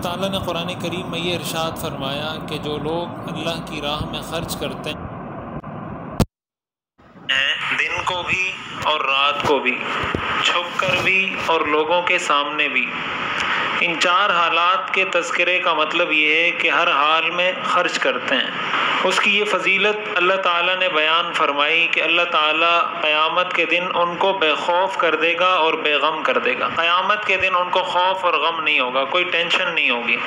تعالیٰ نے قرآن کریم میں یہ ارشاد فرمایا کہ جو لوگ اللہ کی راہ میں خرچ کرتے ہیں دن کو بھی اور رات کو بھی، چھپ کر بھی اور لوگوں کے سامنے بھی، ان چار حالات کے تذکرے کا مطلب یہ ہے کہ ہر حال میں خرچ کرتے ہیں۔ اس کی یہ فضیلت اللہ تعالیٰ نے بیان فرمائی کہ اللہ تعالیٰ قیامت کے دن ان کو بے خوف کر دے گا اور بے غم کر دے گا۔ قیامت کے دن ان کو خوف اور غم نہیں ہوگا، کوئی ٹینشن نہیں ہوگی۔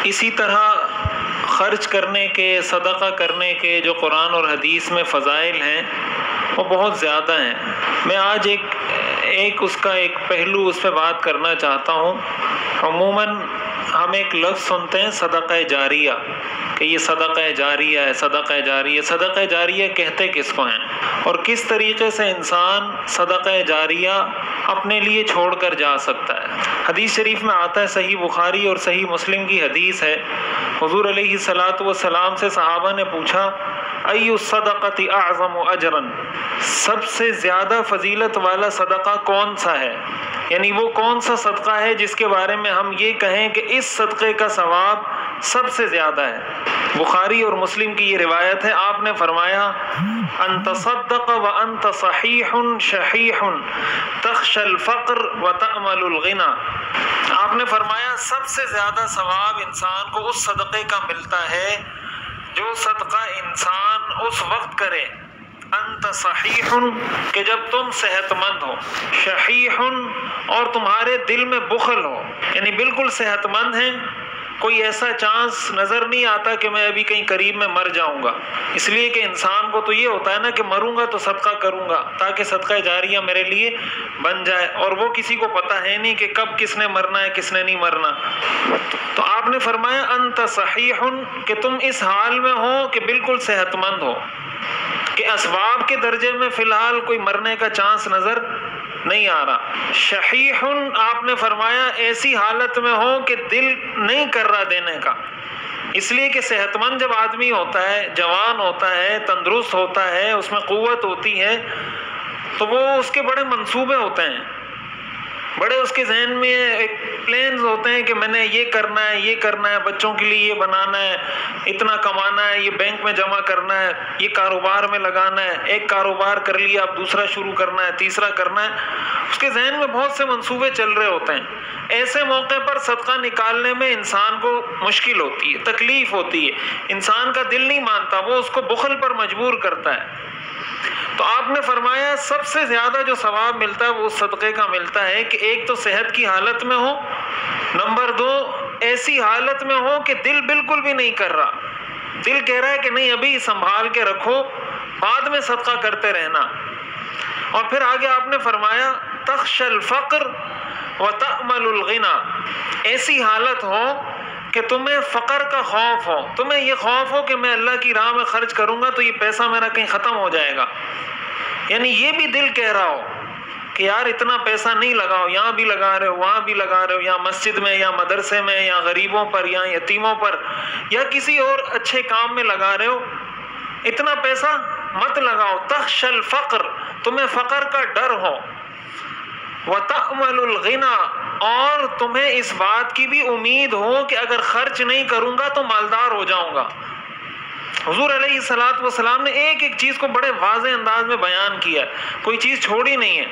اسی طرح خرچ کرنے کے، صدقہ کرنے کے جو قرآن اور حدیث میں فضائل ہیں وہ بہت زیادہ ہیں۔ میں آج اس کا ایک پہلو اس پہ بات کرنا چاہتا ہوں۔ عموماً ہم ایک لفظ سنتے ہیں صدقہ جاریہ، کہ یہ صدقہ جاریہ ہے، صدقہ جاریہ۔ صدقہ جاریہ کہتے کس کو ہیں اور کس طریقے سے انسان صدقہ جاریہ اپنے لیے چھوڑ کر جا سکتا ہے؟ حدیث شریف میں آتا ہے، صحیح بخاری اور صحیح مسلم کی حدیث ہے، حضور علیہ الصلاۃ والسلام سے صحابہ نے پوچھا ای الصدقۃ اعظم اجرا، سب سے زیادہ فضیلت والا صدقہ کون سا ہے؟ یعنی وہ کون سا صدقہ ہے جس کے بارے میں ہم یہ کہیں کہ اس صدقے کا ثواب سب سے زیادہ ہے؟ بخاری اور مسلم کی یہ روایت ہے، آپ نے فرمایا ان تصدق وانت صحیح شحیح تخشى الفقر وتأمل الغنى۔ آپ نے فرمایا سب سے زیادہ ثواب انسان کو اس صدقے کا ملتا ہے جو صدقہ انسان اس وقت کرے انت صحیح کہ جب تم صحت مند ہو، شحیح اور تمہارے دل میں بخل ہو، یعنی بالکل صحت مند ہیں، کوئی ایسا چانس نظر نہیں آتا کہ میں ابھی کہیں قریب میں مر جاؤں گا۔ اس لیے کہ انسان کو تو یہ ہوتا ہے نا کہ مروں گا تو صدقہ کروں گا تاکہ صدقہ جاریہ میرے لیے بن جائے، اور وہ کسی کو پتہ ہے نہیں کہ کب کس نے مرنا ہے کس نے نہیں مرنا۔ تو آپ نے فرمایا انت صحیح کہ تم اس حال میں ہو کہ بالکل صحت مند ہو، کہ اسباب کے درجے میں فی الحال کوئی مرنے کا چانس نظر نہیں آ رہا۔ شحیح آپ نے فرمایا ایسی حالت میں ہو کہ دل نہیں کر رہا دینے کا، اس لیے کہ صحت مند جب آدمی ہوتا ہے، جوان ہوتا ہے، تندرست ہوتا ہے، اس میں قوت ہوتی ہے، تو وہ اس کے بڑے منصوبے ہوتے ہیں، بڑے اس کے ذہن میں ایک پلانز ہوتے ہیں کہ میں نے یہ کرنا ہے، یہ کرنا ہے، بچوں کے لیے یہ بنانا ہے، اتنا کمانا ہے، یہ بینک میں جمع کرنا ہے، یہ کاروبار میں لگانا ہے، ایک کاروبار کر لیا اب دوسرا شروع کرنا ہے، تیسرا کرنا ہے، اس کے ذہن میں بہت سے منصوبے چل رہے ہوتے ہیں۔ ایسے موقع پر صدقہ نکالنے میں انسان کو مشکل ہوتی ہے، تکلیف ہوتی ہے، انسان کا دل نہیں مانتا، وہ اس کو بخل پر مجبور کرتا ہے۔ تو آپ نے فرمایا سب سے زیادہ جو ثواب ملتا ہے وہ اس صدقے کا ملتا ہے کہ ایک تو صحت کی حالت میں ہو، نمبر دو ایسی حالت میں ہو کہ دل بالکل بھی نہیں کر رہا، دل کہہ رہا ہے کہ نہیں ابھی سنبھال کے رکھو، بعد میں صدقہ کرتے رہنا۔ اور پھر آگے آپ نے فرمایا تخشى الفقر وتأمل الغنى، ایسی حالت ہو کہ تمہیں فقر کا خوف ہو، تمہیں یہ خوف ہو کہ میں اللہ کی راہ میں خرچ کروں گا تو یہ پیسہ میرا کہیں ختم ہو جائے گا، یعنی یہ بھی دل کہہ رہا ہو کہ یار اتنا پیسہ نہیں لگاؤ، یہاں بھی لگا رہے ہو وہاں بھی لگا رہے ہو، یا مسجد میں یا مدرسے میں یا غریبوں پر یا یتیموں پر یا کسی اور اچھے کام میں لگا رہے ہو، اتنا پیسہ مت لگاؤ۔ تخشى الفقر، تمہیں فقر کا ڈر ہو، وَتَأْمَلُ الْغِنَى، اور تمہیں اس بات کی بھی امید ہو کہ اگر خرچ نہیں کروں گا تو مالدار ہو جاؤں گا۔ حضور علیہ الصلاۃ والسلام نے ایک ایک چیز کو بڑے واضح انداز میں بیان کیا ہے، کوئی چیز چھوڑی نہیں ہے۔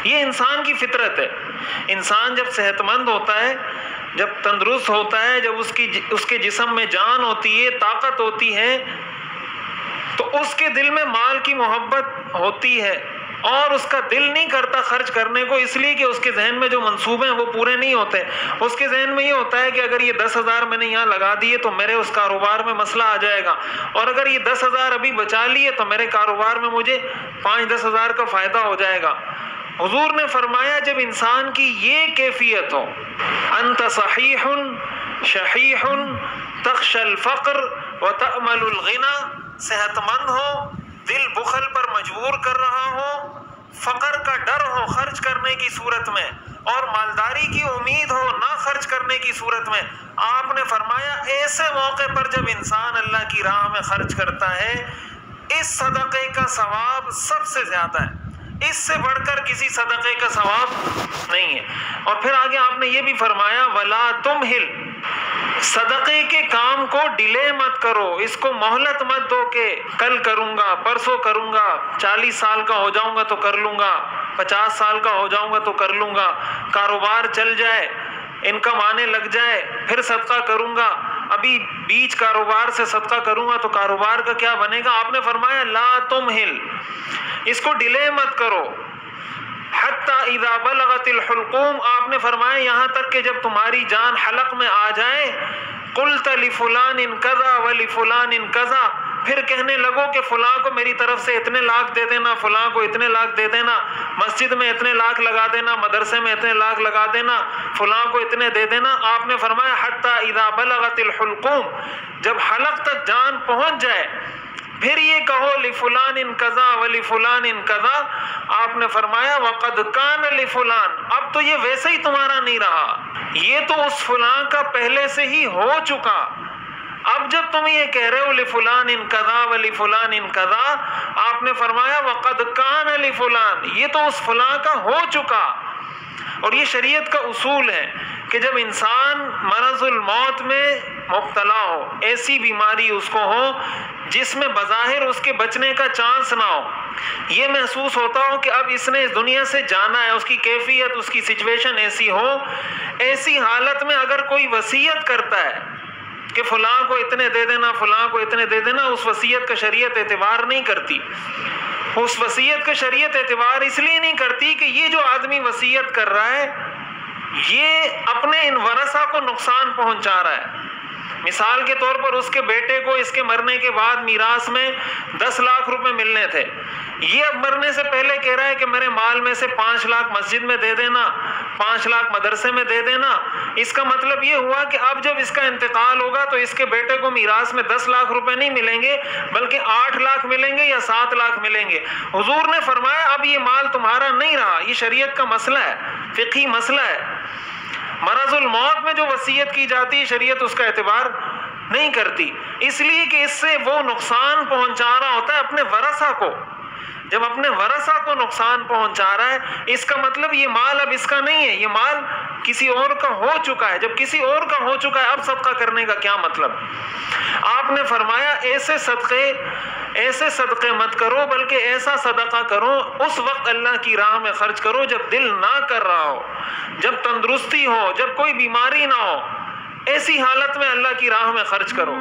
یہ انسان کی فطرت ہے، انسان جب صحت مند ہوتا ہے، جب تندرست ہوتا ہے، جب اس کے جسم میں جان ہوتی ہے، طاقت ہوتی ہے، تو اس کے دل میں مال کی محبت ہوتی ہے اور اس کا دل نہیں کرتا خرچ کرنے کو، اس لیے کہ اس کے ذہن میں جو منصوبے ہیں وہ پورے نہیں ہوتے۔ اس کے ذہن میں یہ ہوتا ہے کہ اگر یہ 10,000 میں نے یہاں لگا دیے تو میرے اس کاروبار میں مسئلہ آ جائے گا، اور اگر یہ 10,000 ابھی بچا لیے تو میرے کاروبار میں مجھے 5-10 ہزار کا فائدہ ہو جائے گا۔ حضور نے فرمایا جب انسان کی یہ کیفیت ہو، انت صحیح شحیح تخشى الفقر وتأمل الغنى، صحت مند ہو، دل بخل پر مجبور کر رہا ہو، فقر کا ڈر ہو خرچ کرنے کی صورت میں، اور مالداری کی امید ہو نہ خرچ کرنے کی صورت میں، آپ نے فرمایا ایسے موقع پر جب انسان اللہ کی راہ میں خرچ کرتا ہے، اس صدقے کا ثواب سب سے زیادہ ہے۔ اس سے بڑھ کر کسی صدقے کا ثواب نہیں ہے۔ اور پھر آگے آپ نے یہ بھی فرمایا وَلَا تُمْهِلْ، صدقے کے کام کو ڈیلے مت کرو، اس کو مہلت مت دو کہ کل کروں گا، پرسوں کروں گا، 40 سال کا ہو جاؤں گا تو کر لوں گا، 50 سال کا ہو جاؤں گا تو کر لوں گا، کاروبار چل جائے، انکم آنے لگ جائے پھر صدقہ کروں گا، ابھی بیچ کاروبار سے صدقہ کروں گا تو کاروبار کا کیا بنے گا؟ آپ نے فرمایا لا تمہل، اس کو ڈیلے مت کرو۔ حتی اذا بلغت الحلقوم، آپ نے فرمایا یہاں تک کہ جب تمہاری جان حلق میں آ جائے، قلت لفلان کذا ولفلان کذا، پھر کہنے لگو کہ فلاں کو میری طرف سے اتنے لاکھ دے دینا، فلاں کو اتنے لاکھ دے دینا، مسجد میں اتنے لاکھ لگا دینا، مدرسے میں اتنے لاکھ لگا دینا، فلاں کو اتنے دے دینا۔ آپ نے فرمایا حتی اذا بلغت الحلقوم، جب حلق تک جان پہنچ جائے پھر یہ کہو لفلان کذا ولفلان کذا۔ آپ نے فرمایا وقد کان لفلان، اب تو یہ ویسے ہی تمہارا نہیں رہا، یہ تو اس فلاں کا پہلے سے ہی ہو چکا۔ اب جب تم یہ کہہ رہے ہو لفلان کذا ولفلان کذا، آپ نے فرمایا وقد کان لفلان، یہ تو اس فلاں کا ہو چکا۔ اور یہ شریعت کا اصول ہے کہ جب انسان مرض الموت میں مبتلا ہو، ایسی بیماری اس کو ہو جس میں بظاہر اس کے بچنے کا چانس نہ ہو، یہ محسوس ہوتا ہو کہ اب اس نے اس دنیا سے جانا ہے، اس کی کیفیت، اس کی سچویشن ایسی ہو، ایسی حالت میں اگر کوئی وصیت کرتا ہے کہ فلاں کو اتنے دے دینا، فلاں کو اتنے دے دینا، اس وصیت کا شریعت اعتبار نہیں کرتی۔ اس وصیت کا شریعت اعتبار اس لیے نہیں کرتی کہ یہ جو آدمی وصیت کر رہا ہے یہ اپنے ان ورثہ کو نقصان پہنچا رہا ہے۔ مثال کے طور پر اس کے بیٹے کو اس کے مرنے کے بعد میراث میں 10 لاکھ روپے ملنے تھے، یہ اب مرنے سے پہلے کہہ رہا ہے کہ میرے مال میں سے 5 لاکھ مسجد میں دے دینا، 5 لاکھ مدرسے میں دے دینا۔ اس کا مطلب یہ ہوا کہ اب جب اس کا انتقال ہوگا تو اس کے بیٹے کو میراث میں 10 لاکھ روپے نہیں ملیں گے بلکہ 8 لاکھ ملیں گے یا 7 لاکھ ملیں گے۔ حضور نے فرمایا اب یہ مال تمہارا نہیں رہا، یہ شریعت کا مسئلہ ہے، فقہی مسئلہ ہے۔ مرض الموت میں جو وصیت کی جاتی ہے شریعت اس کا اعتبار نہیں کرتی، اس لیے کہ اس سے وہ نقصان پہنچا رہا ہوتا ہے اپنے ورثہ کو۔ جب اپنے ورثہ کو نقصان پہنچا رہا ہے اس کا مطلب یہ مال اب اس کا نہیں ہے، یہ مال کسی اور کا ہو چکا ہے۔ جب کسی اور کا ہو چکا ہے اب صدقہ کرنے کا کیا مطلب؟ آپ نے فرمایا ایسے صدقے مت کرو بلکہ ایسا صدقہ کرو، اس وقت اللہ کی راہ میں خرچ کرو جب دل نہ کر رہا ہو، جب تندرستی ہو، جب کوئی بیماری نہ ہو، ایسی حالت میں اللہ کی راہ میں خرچ کرو۔